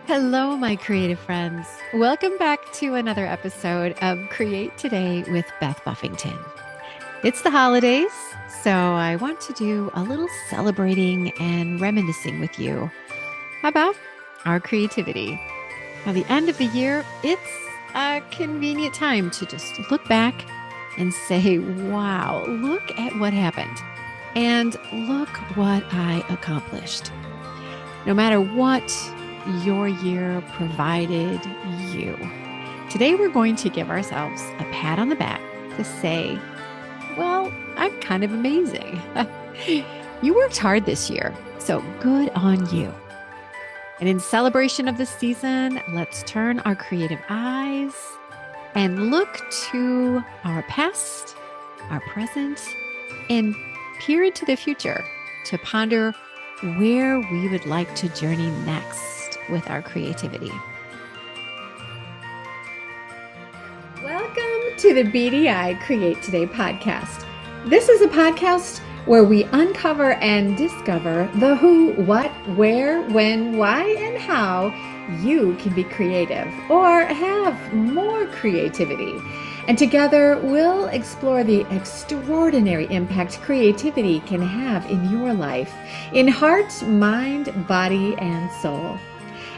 Hello, my creative friends. Welcome back to another episode of Create Today with Beth Buffington. It's the holidays, so I want to do a little celebrating and reminiscing with you about our creativity. By the end of the year, it's a convenient time to just look back and say, wow, look at what happened. And look what I accomplished. No matter what your year provided you. Today, we're going to give ourselves a pat on the back to say, well, I'm kind of amazing. You worked hard this year, so good on you. And in celebration of the season, let's turn our creative eyes and look to our past, our present, and peer into the future to ponder where we would like to journey next with our creativity. Welcome to the BDI Create Today podcast. This is a podcast where we uncover and discover the who, what, where, when, why, and how you can be creative or have more creativity. And together we'll explore the extraordinary impact creativity can have in your life, in heart, mind, body, and soul.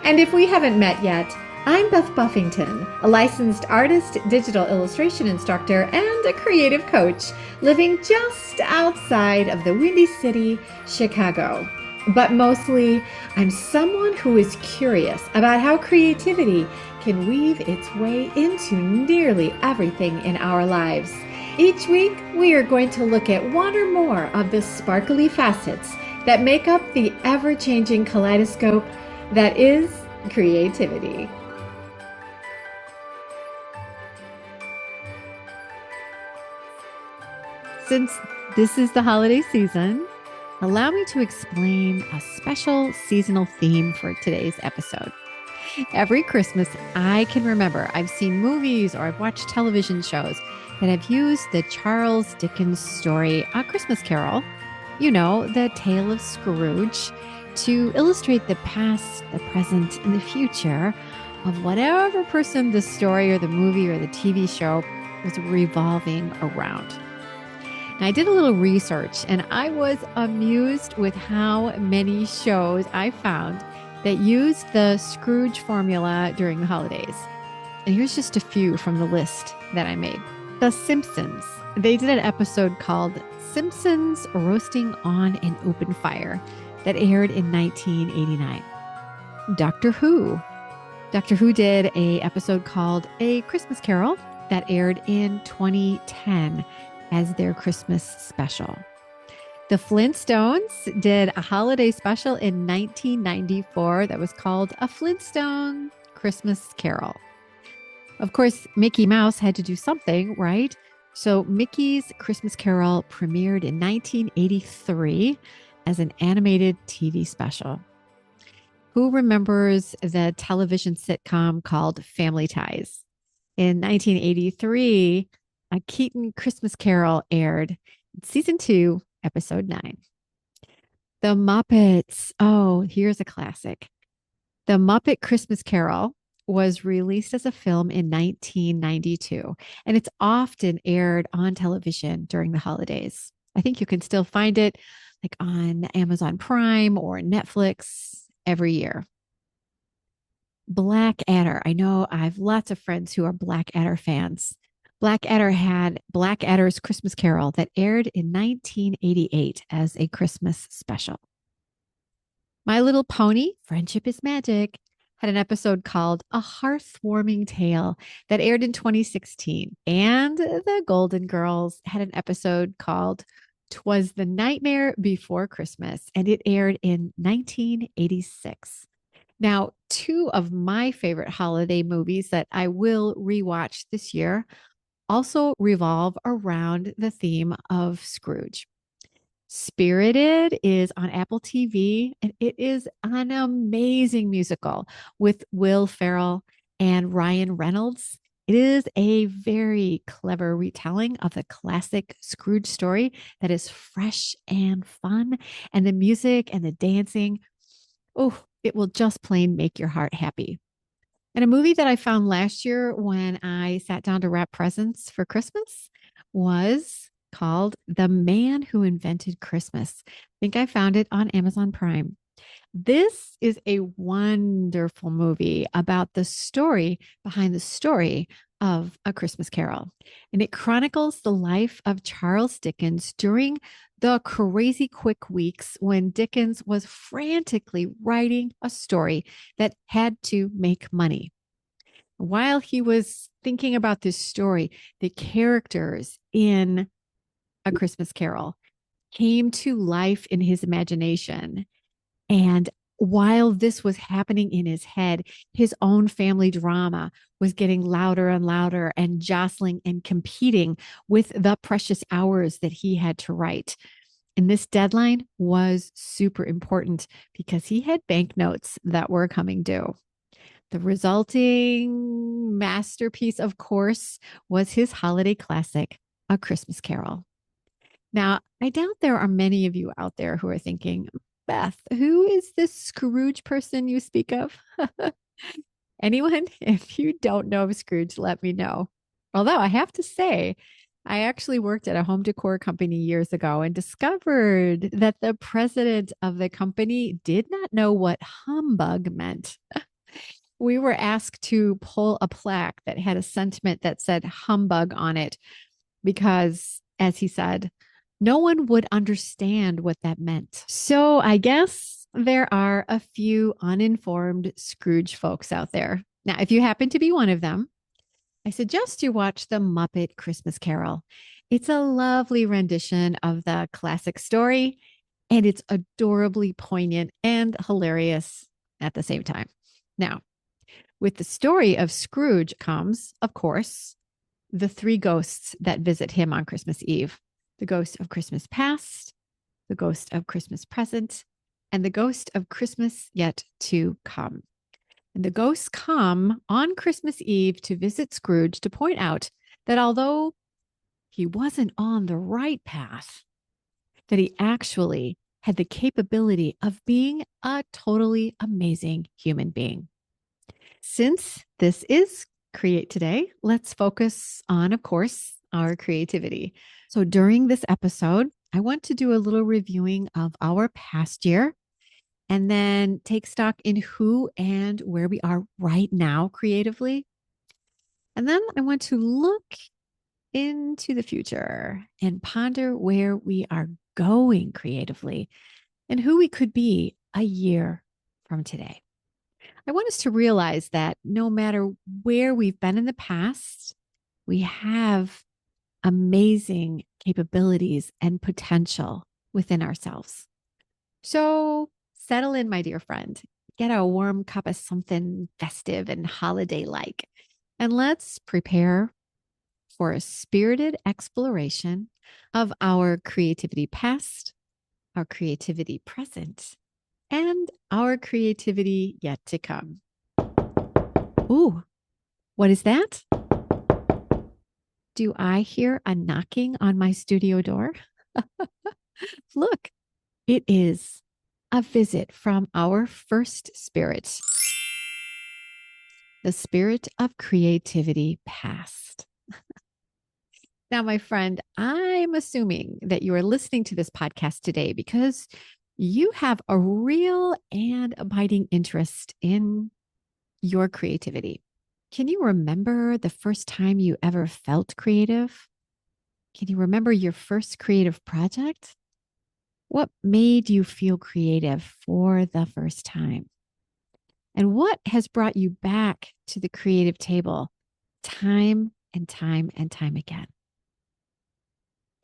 And if we haven't met yet, I'm Beth Buffington, a licensed artist, digital illustration instructor, and a creative coach living just outside of the Windy City, Chicago. But mostly, I'm someone who is curious about how creativity can weave its way into nearly everything in our lives. Each week, we are going to look at one or more of the sparkly facets that make up the ever-changing kaleidoscope that is creativity. Since this is the holiday season, allow me to explain a special seasonal theme for today's episode. Every Christmas, I can remember I've seen movies or I've watched television shows that have used the Charles Dickens story, A Christmas Carol, you know, the tale of Scrooge, to illustrate the past, the present, and the future of whatever person the story or the movie or the TV show was revolving around. And I did a little research and I was amused with how many shows I found that used the Scrooge formula during the holidays. And here's just a few from the list that I made. The Simpsons. They did an episode called Simpsons Roasting on an Open Fire that aired in 1989. Doctor Who. Doctor Who did an episode called A Christmas Carol that aired in 2010 as their Christmas special. The Flintstones did a holiday special in 1994 that was called A Flintstone Christmas Carol. Of course, Mickey Mouse had to do something, right? So Mickey's Christmas Carol premiered in 1983 as an animated TV special. Who remembers the television sitcom called Family Ties? In 1983, A Keaton Christmas Carol aired in season 2, episode 9. The Muppets. Oh, here's a classic. The Muppet Christmas Carol was released as a film in 1992, and it's often aired on television during the holidays. I think you can still find it like on Amazon Prime or Netflix every year. Blackadder. I know I have lots of friends who are Blackadder fans. Blackadder had Blackadder's Christmas Carol that aired in 1988 as a Christmas special. My Little Pony, Friendship is Magic, had an episode called A Hearthwarming Tale that aired in 2016. And the Golden Girls had an episode called 'Twas the Nightmare Before Christmas, and it aired in 1986. Now, two of my favorite holiday movies that I will rewatch this year also revolve around the theme of Scrooge. Spirited is on Apple TV, and it is an amazing musical with Will Ferrell and Ryan Reynolds. It is a very clever retelling of the classic Scrooge story that is fresh and fun, and the music and the dancing. Oh, It will just plain make your heart happy. And a movie that I found last year when I sat down to wrap presents for Christmas was called The Man Who Invented Christmas. I think I found it on Amazon Prime. This is a wonderful movie about the story behind the story of A Christmas Carol. And it chronicles the life of Charles Dickens during the crazy quick weeks when Dickens was frantically writing a story that had to make money. While he was thinking about this story, the characters in A Christmas Carol came to life in his imagination. And while this was happening in his head, his own family drama was getting louder and louder and jostling and competing with the precious hours that he had to write. And this deadline was super important because he had banknotes that were coming due. The resulting masterpiece, of course, was his holiday classic, A Christmas Carol. Now, I doubt there are many of you out there who are thinking, Beth, who is this Scrooge person you speak of? Anyone? If you don't know of Scrooge, let me know. Although I have to say, I actually worked at a home decor company years ago and discovered that the president of the company did not know what humbug meant. We were asked to pull a plaque that had a sentiment that said humbug on it because, as he said, no one would understand what that meant. So I guess there are a few uninformed Scrooge folks out there. Now, if you happen to be one of them, I suggest you watch The Muppet Christmas Carol. It's a lovely rendition of the classic story, and it's adorably poignant and hilarious at the same time. Now, with the story of Scrooge comes, of course, the three ghosts that visit him on Christmas Eve: the ghost of Christmas past, the ghost of Christmas present, and the ghost of Christmas yet to come. And the ghosts come on Christmas Eve to visit Scrooge to point out that although he wasn't on the right path, that he actually had the capability of being a totally amazing human being. Since this is Create Today, let's focus on, of course, our creativity. So during this episode, I want to do a little reviewing of our past year and then take stock in who and where we are right now creatively. And then I want to look into the future and ponder where we are going creatively and who we could be a year from today. I want us to realize that no matter where we've been in the past, we have amazing capabilities and potential within ourselves. So settle in, my dear friend. Get a warm cup of something festive and holiday-like, and let's prepare for a spirited exploration of our creativity past, our creativity present, and our creativity yet to come. Ooh, what is that? Do I hear a knocking on my studio door? Look, it is a visit from our first spirit, the spirit of creativity past. Now, my friend, I'm assuming that you are listening to this podcast today because you have a real and abiding interest in your creativity. Can you remember the first time you ever felt creative? Can you remember your first creative project? What made you feel creative for the first time? And what has brought you back to the creative table time and time and time again?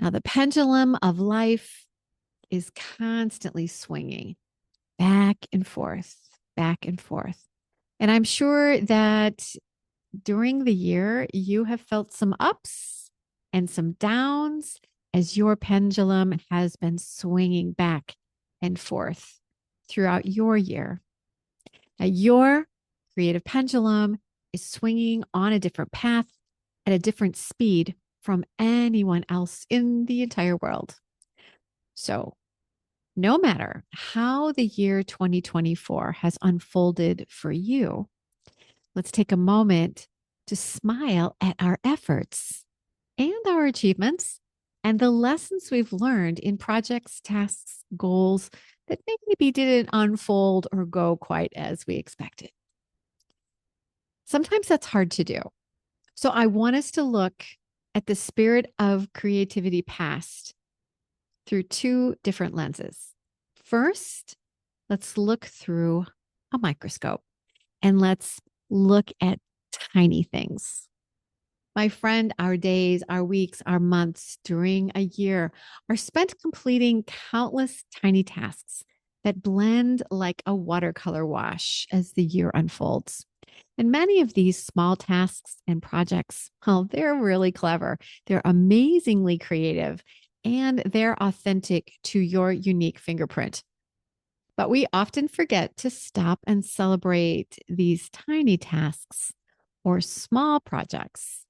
Now, the pendulum of life is constantly swinging back and forth, back and forth. And I'm sure that during the year, you have felt some ups and some downs as your pendulum has been swinging back and forth throughout your year. Now, your creative pendulum is swinging on a different path at a different speed from anyone else in the entire world. So No matter how the year 2024 has unfolded for you, let's take a moment to smile at our efforts and our achievements and the lessons we've learned in projects, tasks, goals that maybe didn't unfold or go quite as we expected. Sometimes that's hard to do. So I want us to look at the spirit of creativity past through two different lenses. First, let's look through a microscope and let's look at tiny things. My friend, our days, our weeks, our months during a year are spent completing countless tiny tasks that blend like a watercolor wash as the year unfolds. And many of these small tasks and projects, well, they're really clever. They're amazingly creative and they're authentic to your unique fingerprint. But we often forget to stop and celebrate these tiny tasks or small projects.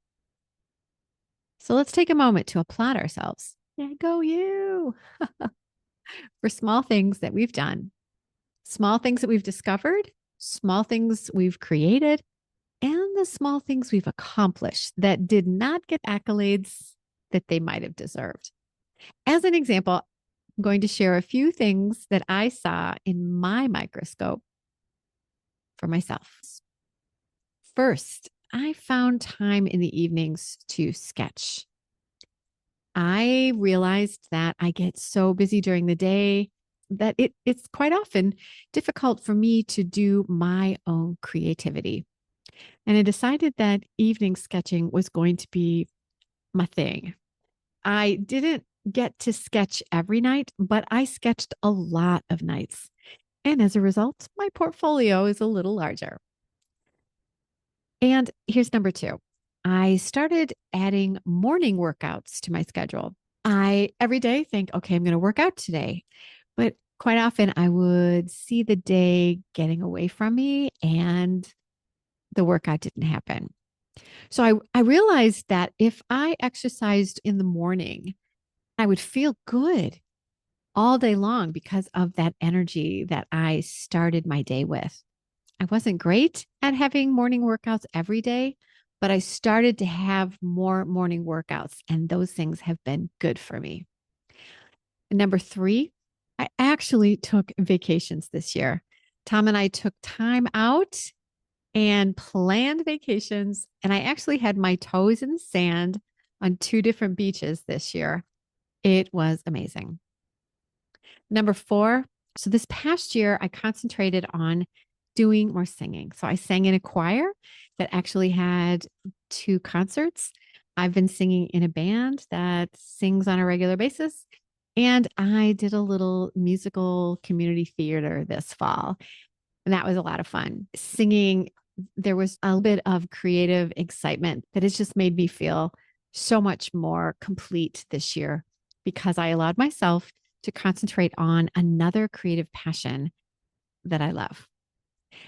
So let's take a moment to applaud ourselves. Yeah, go you for small things that we've done, small things that we've discovered, small things we've created, and the small things we've accomplished that did not get accolades that they might have deserved. As an example, I'm going to share a few things that I saw in my microscope for myself. First, I found time in the evenings to sketch. I realized that I get so busy during the day that it's quite often difficult for me to do my own creativity. And I decided that evening sketching was going to be my thing. I didn't get to sketch every night, but I sketched a lot of nights. And as a result, my portfolio is a little larger. And here's number two. I started adding morning workouts to my schedule. I every day think, okay, I'm going to work out today. But quite often I would see the day getting away from me and the workout didn't happen. So I realized that if I exercised in the morning, I would feel good all day long because of that energy that I started my day with. I wasn't great at having morning workouts every day, but I started to have more morning workouts, and those things have been good for me. And number three, I actually took vacations this year. Tom and I took time out and planned vacations, and I actually had my toes in the sand on two different beaches this year. It was amazing. Number four, so this past year, I concentrated on doing more singing. So I sang in a choir that actually had two concerts. I've been singing in a band that sings on a regular basis. And I did a little musical community theater this fall. And that was a lot of fun. Singing, there was a little bit of creative excitement that has just made me feel so much more complete this year because I allowed myself to concentrate on another creative passion that I love.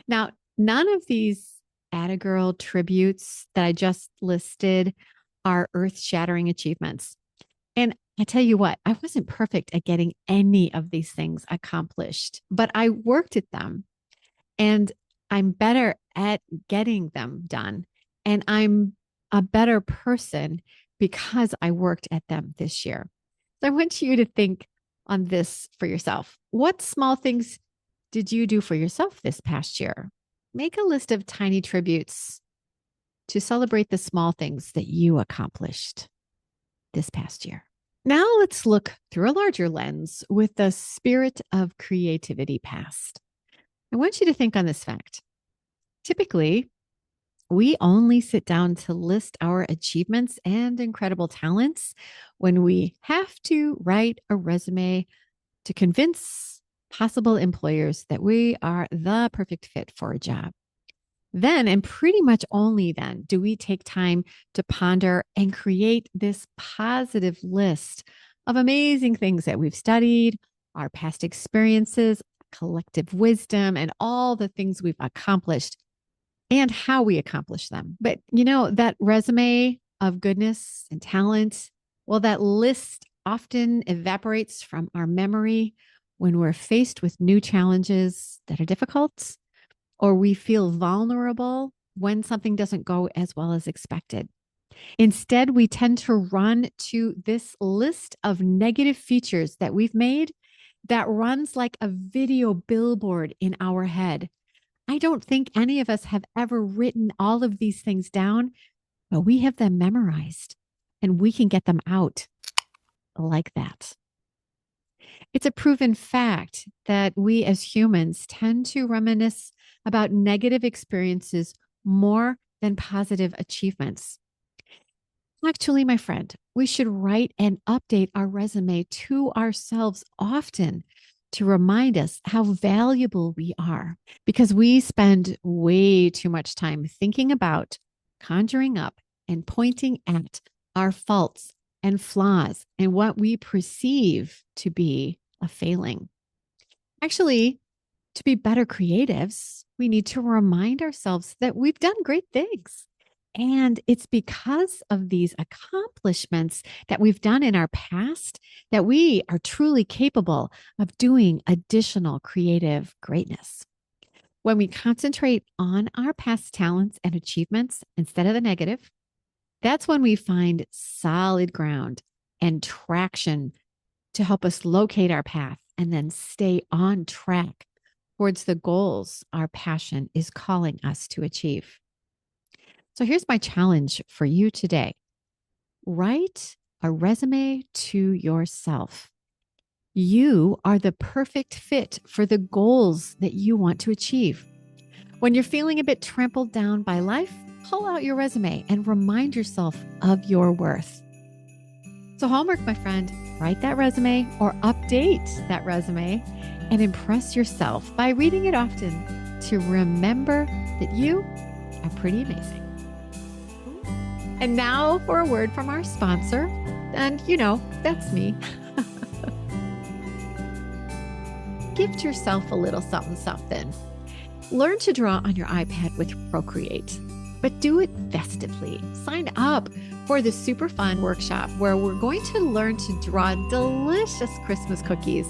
Now, none of these Atta Girl tributes that I just listed are earth shattering achievements. And I tell you what, I wasn't perfect at getting any of these things accomplished, but I worked at them and I'm better at getting them done. And I'm a better person because I worked at them this year. So I want you to think on this for yourself. What small things did you do for yourself this past year? Make a list of tiny tributes to celebrate the small things that you accomplished this past year. Now let's look through a larger lens with the spirit of creativity past. I want you to think on this fact. Typically, we only sit down to list our achievements and incredible talents when we have to write a resume to convince possible employers that we are the perfect fit for a job. Then, and pretty much only then, do we take time to ponder and create this positive list of amazing things that we've studied, our past experiences, collective wisdom, and all the things we've accomplished and how we accomplish them. But that resume of goodness and talent, well, that list often evaporates from our memory when we're faced with new challenges that are difficult, or we feel vulnerable when something doesn't go as well as expected. Instead, we tend to run to this list of negative features that we've made that runs like a video billboard in our head. I don't think any of us have ever written all of these things down, but we have them memorized and we can get them out like that. It's a proven fact that we as humans tend to reminisce about negative experiences more than positive achievements. Actually, my friend, we should write and update our resume to ourselves often to remind us how valuable we are, because we spend way too much time thinking about, conjuring up, and pointing at our faults and flaws and what we perceive to be a failing. Actually, to be better creatives, we need to remind ourselves that we've done great things. And it's because of these accomplishments that we've done in our past that we are truly capable of doing additional creative greatness. When we concentrate on our past talents and achievements instead of the negative, that's when we find solid ground and traction to help us locate our path and then stay on track towards the goals our passion is calling us to achieve. So here's my challenge for you today. Write a resume to yourself. You are the perfect fit for the goals that you want to achieve. When you're feeling a bit trampled down by life, pull out your resume and remind yourself of your worth. So homework, my friend, write that resume or update that resume and impress yourself by reading it often to remember that you are pretty amazing. And now for a word from our sponsor. And that's me. Gift yourself a little something, something. Learn to draw on your iPad with Procreate, but do it festively. Sign up for the super fun workshop where we're going to learn to draw delicious Christmas cookies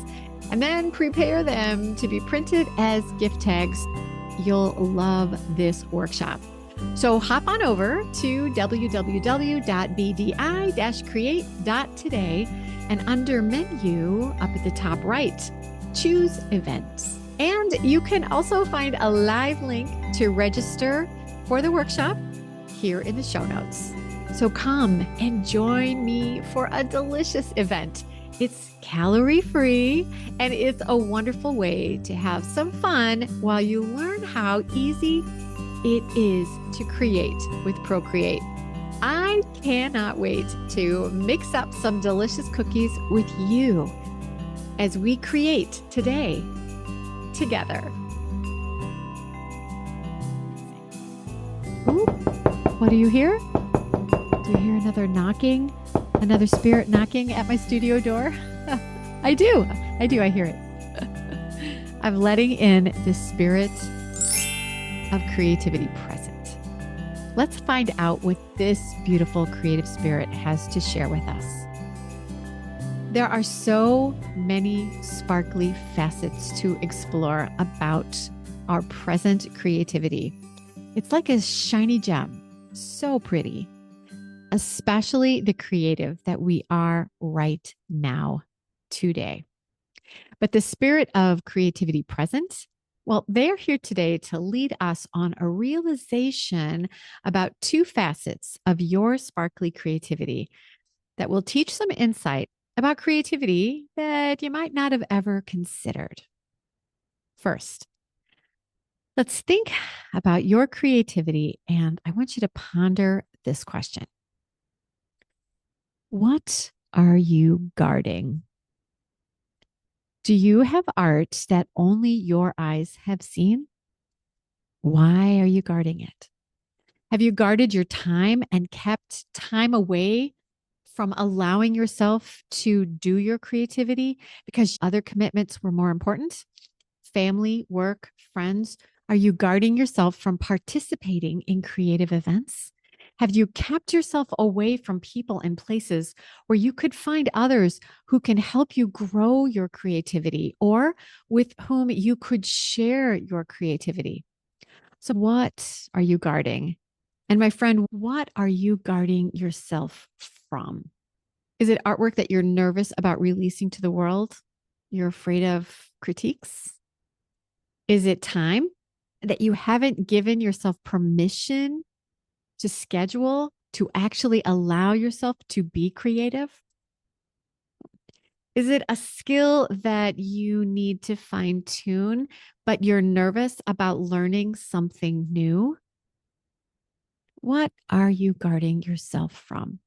and then prepare them to be printed as gift tags. You'll love this workshop. So hop on over to www.bdi-create.today and under menu up at the top right, choose events. And you can also find a live link to register for the workshop here in the show notes. So come and join me for a delicious event. It's calorie-free and it's a wonderful way to have some fun while you learn how easy it is to create with Procreate. I cannot wait to mix up some delicious cookies with you as we create today together. Ooh, what do you hear? Do you hear another knocking? Another spirit knocking at my studio door? I do. I hear it. I'm letting in the spirit of creativity present. Let's find out what this beautiful creative spirit has to share with us. There are so many sparkly facets to explore about our present creativity. It's like a shiny gem, so pretty, especially the creative that we are right now, today. But the spirit of creativity present, well, they're here today to lead us on a realization about two facets of your sparkly creativity that will teach some insight about creativity that you might not have ever considered. First, let's think about your creativity, and I want you to ponder this question. What are you guarding? Do you have art that only your eyes have seen? Why are you guarding it? Have you guarded your time and kept time away from allowing yourself to do your creativity because other commitments were more important? Family, work, friends? Are you guarding yourself from participating in creative events Have you kept yourself away from people and places where you could find others who can help you grow your creativity or with whom you could share your creativity? So, what are you guarding? And my friend, what are you guarding yourself from? Is it artwork that you're nervous about releasing to the world? You're afraid of critiques? Is it time that you haven't given yourself permission to schedule, to actually allow yourself to be creative? Is it a skill that you need to fine tune, but you're nervous about learning something new? What are you guarding yourself from?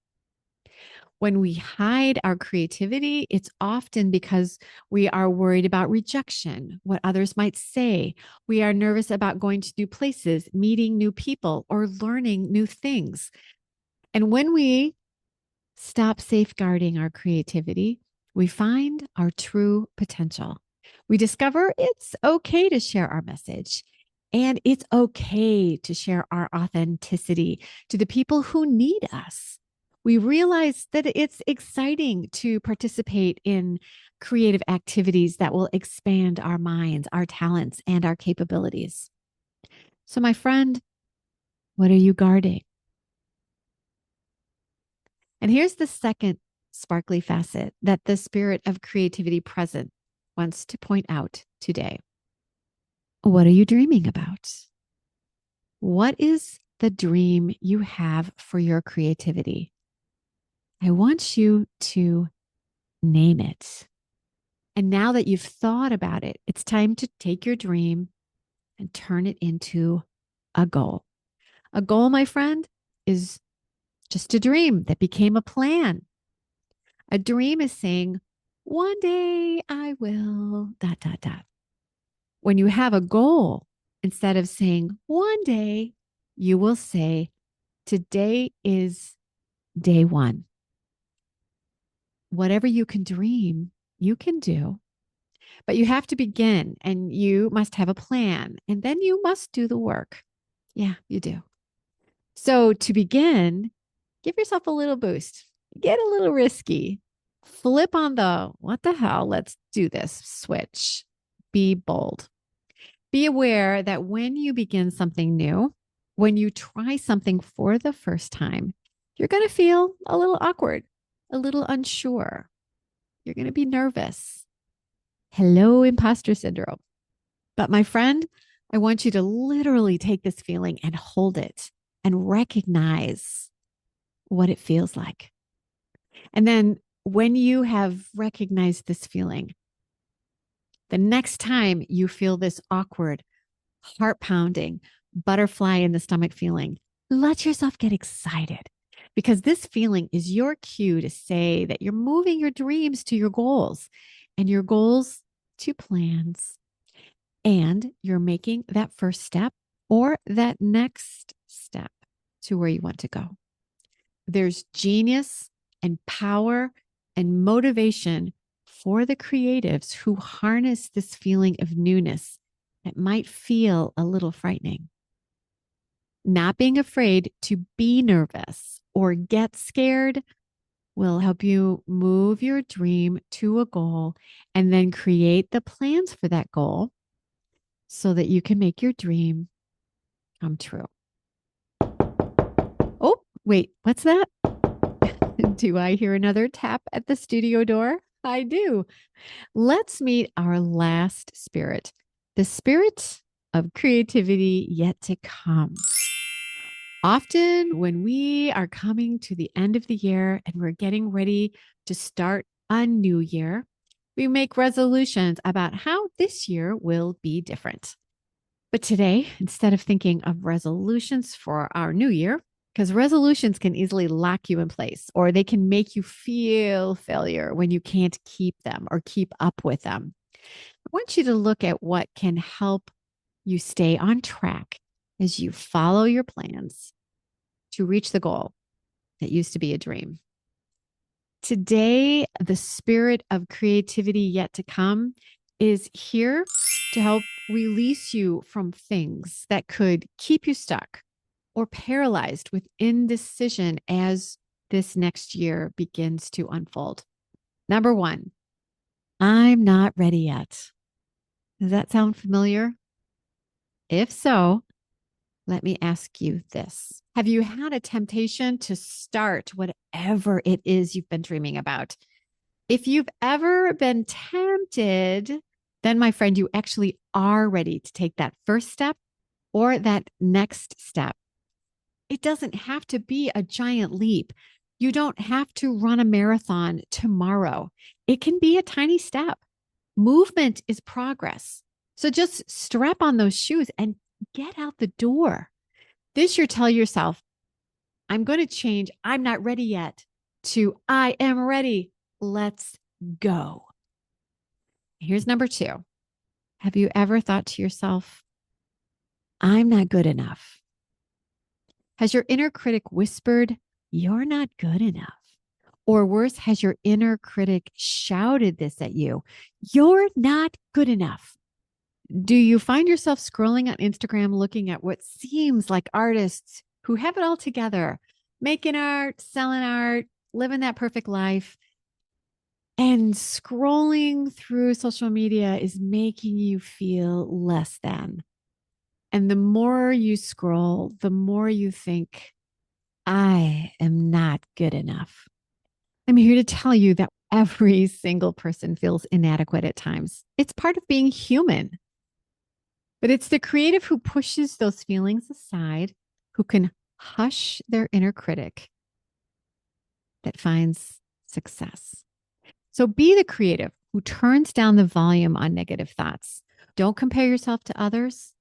When we hide our creativity, it's often because we are worried about rejection, what others might say. We are nervous about going to new places, meeting new people, or learning new things. And when we stop safeguarding our creativity, we find our true potential. We discover it's okay to share our message. And it's okay to share our authenticity to the people who need us. We realize that it's exciting to participate in creative activities that will expand our minds, our talents, and our capabilities. So, my friend, what are you guarding? And here's the second sparkly facet that the spirit of creativity present wants to point out today. What are you dreaming about? What is the dream you have for your creativity? I want you to name it. And now that you've thought about it, it's time to take your dream and turn it into a goal. A goal, my friend, is just a dream that became a plan. A dream is saying, one day I will, dot, dot, dot. When you have a goal, instead of saying one day, you will say, today is day one. Whatever you can dream, you can do, but you have to begin and you must have a plan and then you must do the work. Yeah, you do. So to begin, give yourself a little boost, get a little risky, flip on the what the hell, let's do this switch. Be bold. Be aware that when you begin something new, when you try something for the first time, you're going to feel a little awkward, a little unsure. You're going to be nervous. Hello, imposter syndrome. But my friend, I want you to literally take this feeling and hold it and recognize what it feels like. And then when you have recognized this feeling, the next time you feel this awkward, heart pounding, butterfly in the stomach feeling, let yourself get excited because this feeling is your cue to say that you're moving your dreams to your goals and your goals to plans. And you're making that first step or that next step to where you want to go. There's genius and power and motivation for the creatives who harness this feeling of newness that might feel a little frightening. Not being afraid to be nervous or get scared will help you move your dream to a goal and then create the plans for that goal so that you can make your dream come true. Oh, wait, what's that? Do I hear another tap at the studio door? I do. Let's meet our last spirit, the spirit of creativity yet to come. Often, when we are coming to the end of the year and we're getting ready to start a new year, we make resolutions about how this year will be different. But today, instead of thinking of resolutions for our new year, because resolutions can easily lock you in place or they can make you feel failure when you can't keep them or keep up with them. I want you to look at what can help you stay on track as you follow your plans to reach the goal that used to be a dream. Today, the spirit of creativity yet to come is here to help release you from things that could keep you stuck or paralyzed with indecision as this next year begins to unfold? Number one, I'm not ready yet. Does that sound familiar? If so, let me ask you this. Have you had a temptation to start whatever it is you've been dreaming about? If you've ever been tempted, then my friend, you actually are ready to take that first step or that next step. It doesn't have to be a giant leap. You don't have to run a marathon tomorrow. It can be a tiny step. Movement is progress. So just strap on those shoes and get out the door. This year, tell yourself, I'm going to change. I'm not ready yet to I am ready. Let's go. Here's number two. Have you ever thought to yourself, I'm not good enough? Has your inner critic whispered, you're not good enough? Or worse, has your inner critic shouted this at you? You're not good enough. Do you find yourself scrolling on Instagram looking at what seems like artists who have it all together, making art, selling art, living that perfect life? And scrolling through social media is making you feel less than. And the more you scroll, the more you think, I am not good enough. I'm here to tell you that every single person feels inadequate at times. It's part of being human. But it's the creative who pushes those feelings aside, who can hush their inner critic, that finds success. So be the creative who turns down the volume on negative thoughts. Don't compare yourself to others.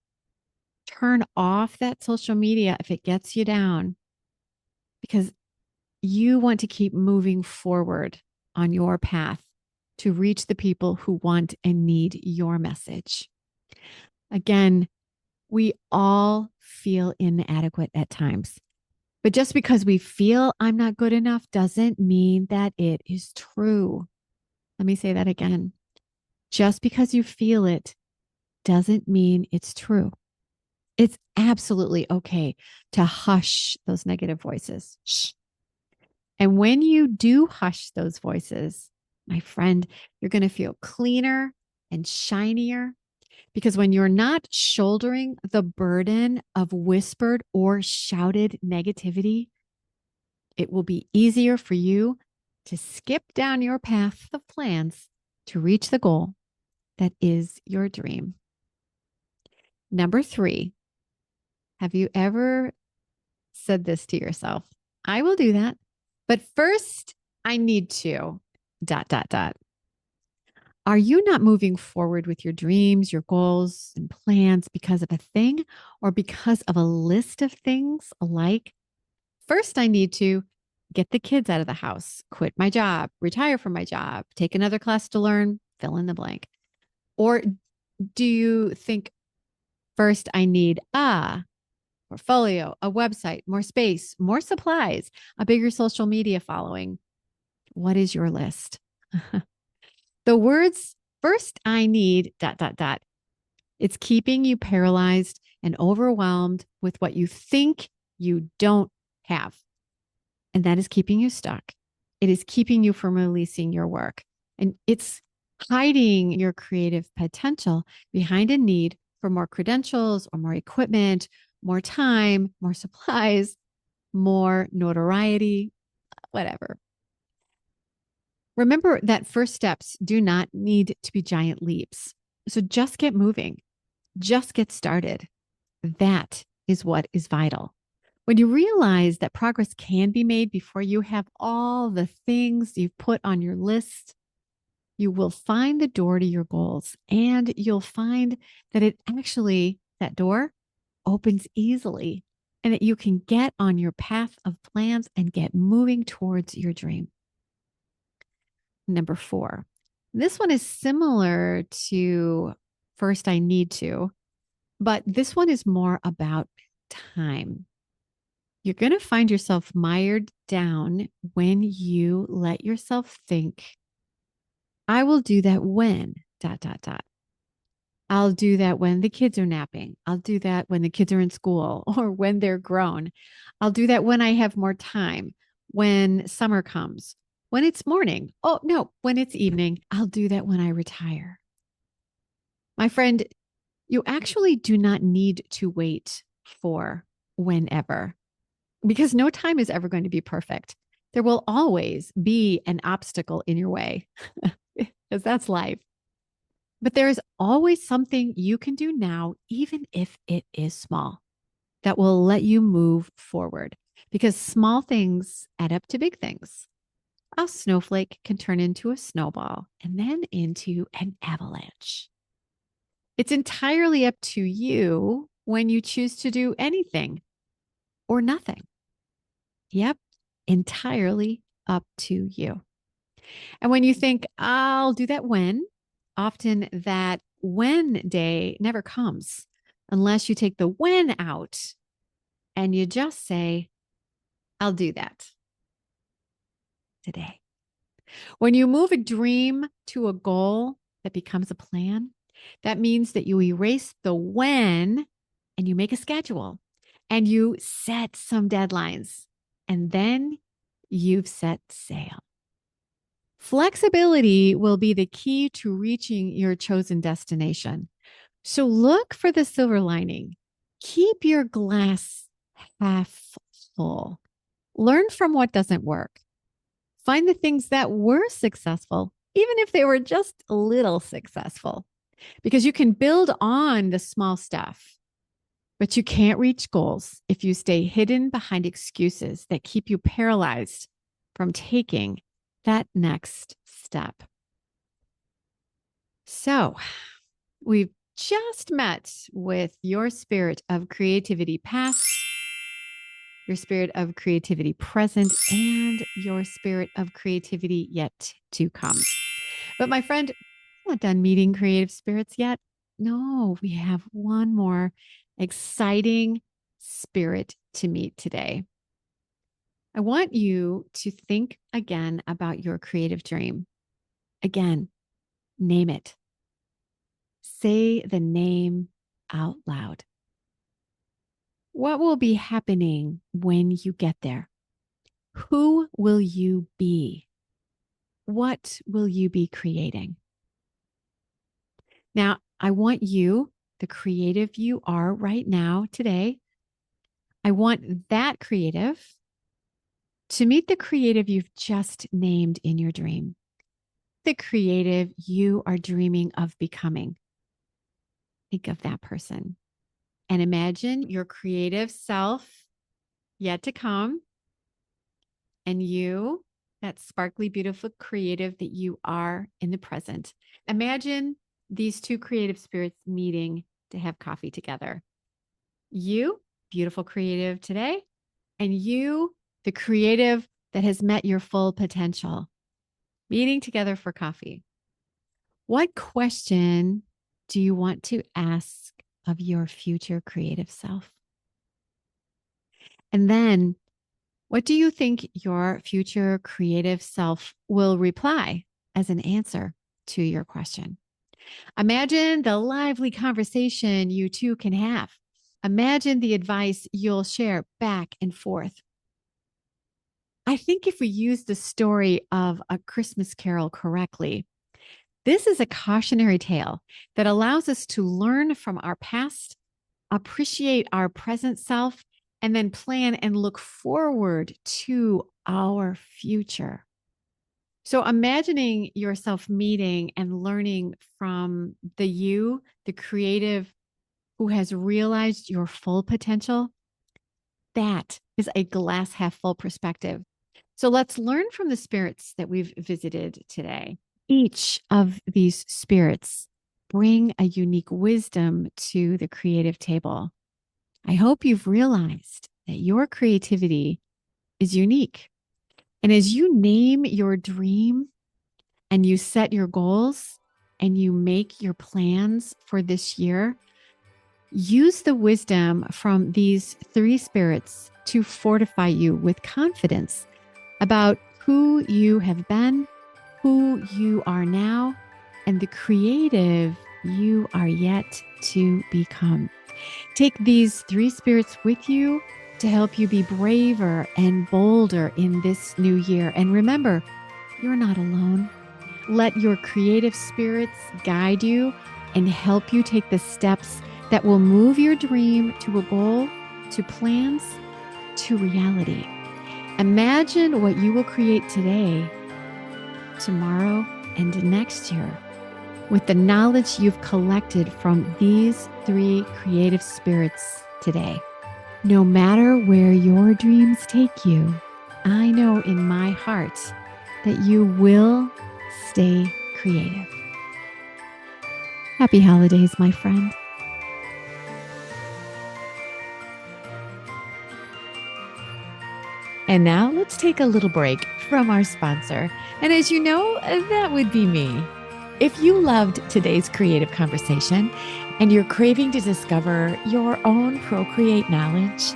Turn off that social media if it gets you down, because you want to keep moving forward on your path to reach the people who want and need your message. Again, we all feel inadequate at times. But just because we feel I'm not good enough doesn't mean that it is true. Let me say that again. Just because you feel it doesn't mean it's true. It's absolutely okay to hush those negative voices. Shh. And when you do hush those voices, my friend, you're going to feel cleaner and shinier, because when you're not shouldering the burden of whispered or shouted negativity, it will be easier for you to skip down your path of plans to reach the goal that is your dream. Number three, have you ever said this to yourself? I will do that, but first I need to ... Are you not moving forward with your dreams, your goals, and plans because of a thing or because of a list of things like, first, I need to get the kids out of the house, quit my job, retire from my job, take another class to learn, fill in the blank? Or do you think, first, I need a portfolio, a website, more space, more supplies, a bigger social media following? What is your list? The words, first, I need ... It's keeping you paralyzed and overwhelmed with what you think you don't have. And that is keeping you stuck. It is keeping you from releasing your work. And it's hiding your creative potential behind a need for more credentials or more equipment, more time, more supplies, more notoriety, whatever. Remember that first steps do not need to be giant leaps. So just get moving. Just get started. That is what is vital. When you realize that progress can be made before you have all the things you've put on your list, you will find the door to your goals, and you'll find that that door opens easily, and that you can get on your path of plans and get moving towards your dream. Number 4. This one is similar to first, I need to, but this one is more about time. You're going to find yourself mired down when you let yourself think, I will do that when ... I'll do that when the kids are napping. I'll do that when the kids are in school or when they're grown. I'll do that when I have more time, when summer comes, when it's morning. Oh, no, when it's evening. I'll do that when I retire. My friend, you actually do not need to wait for whenever because no time is ever going to be perfect. There will always be an obstacle in your way because that's life. But there is always something you can do now, even if it is small, that will let you move forward because small things add up to big things. A snowflake can turn into a snowball and then into an avalanche. It's entirely up to you when you choose to do anything or nothing. Yep, entirely up to you. And when you think, I'll do that when, often that when day never comes unless you take the when out and you just say, I'll do that today. When you move a dream to a goal that becomes a plan, that means that you erase the when and you make a schedule and you set some deadlines and then you've set sail. Flexibility will be the key to reaching your chosen destination. So look for the silver lining. Keep your glass half full. Learn from what doesn't work. Find the things that were successful, even if they were just a little successful, because you can build on the small stuff, but you can't reach goals if you stay hidden behind excuses that keep you paralyzed from taking that next step. So, we've just met with your spirit of creativity past, your spirit of creativity present, and your spirit of creativity yet to come. But my friend, I'm not done meeting creative spirits yet. No, we have one more exciting spirit to meet today. I want you to think again about your creative dream. Again, name it. Say the name out loud. What will be happening when you get there? Who will you be? What will you be creating? Now, I want you, the creative you are right now, today, I want that creative to meet the creative you've just named in your dream, the creative you are dreaming of becoming. Think of that person and imagine your creative self yet to come and you, that sparkly, beautiful creative that you are in the present. Imagine these two creative spirits meeting to have coffee together. You, beautiful creative today, and you, the creative that has met your full potential, meeting together for coffee. What question do you want to ask of your future creative self? And then, what do you think your future creative self will reply as an answer to your question? Imagine the lively conversation you two can have. Imagine the advice you'll share back and forth. I think if we use the story of A Christmas Carol correctly, this is a cautionary tale that allows us to learn from our past, appreciate our present self, and then plan and look forward to our future. So imagining yourself meeting and learning from the you, the creative who has realized your full potential, that is a glass half full perspective. So let's learn from the spirits that we've visited today. Each of these spirits bring a unique wisdom to the creative table. I hope you've realized that your creativity is unique. And as you name your dream and you set your goals and you make your plans for this year, use the wisdom from these three spirits to fortify you with confidence about who you have been, who you are now, and the creative you are yet to become. Take these 3 spirits with you to help you be braver and bolder in this new year. And remember, you're not alone. Let your creative spirits guide you and help you take the steps that will move your dream to a goal, to plans, to reality. Imagine what you will create today, tomorrow, and next year with the knowledge you've collected from these 3 creative spirits today. No matter where your dreams take you, I know in my heart that you will stay creative. Happy holidays, my friend. And now let's take a little break from our sponsor. And as you know, that would be me. If you loved today's creative conversation and you're craving to discover your own Procreate knowledge,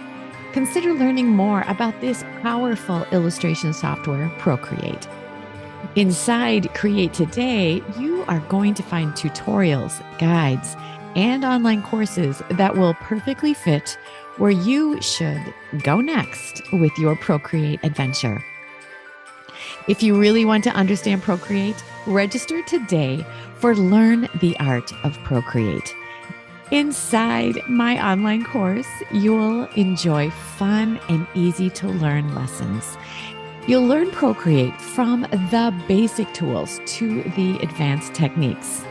consider learning more about this powerful illustration software, Procreate. Inside Create.today, you are going to find tutorials, guides, and online courses that will perfectly fit where you should go next with your Procreate adventure. If you really want to understand Procreate, register today for Learn the Art of Procreate. Inside my online course, you'll enjoy fun and easy to learn lessons. You'll learn Procreate from the basic tools to the advanced techniques.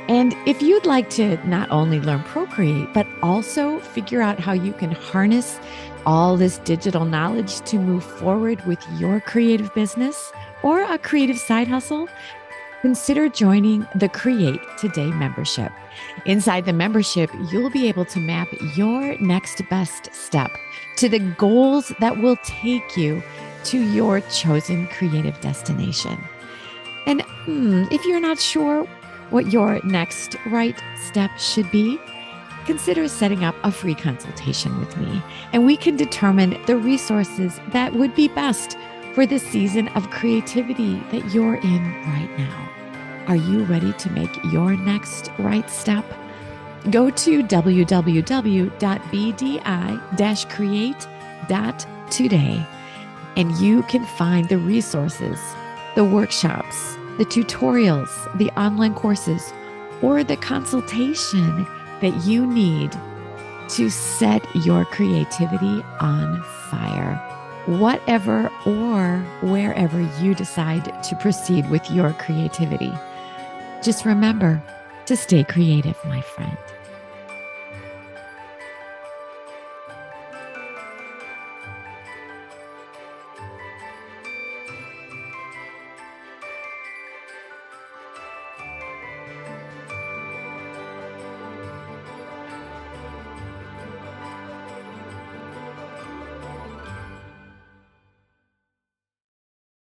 And if you'd like to not only learn Procreate, but also figure out how you can harness all this digital knowledge to move forward with your creative business or a creative side hustle, consider joining the Create.today membership. Inside the membership, you'll be able to map your next best step to the goals that will take you to your chosen creative destination. And if you're not sure what your next right step should be, consider setting up a free consultation with me, and we can determine the resources that would be best for the season of creativity that you're in right now. Are you ready to make your next right step? Go to www.bdi-create.today and you can find the resources, the workshops, the tutorials, the online courses, or the consultation that you need to set your creativity on fire, whatever or wherever you decide to proceed with your creativity. Just remember to stay creative, my friend.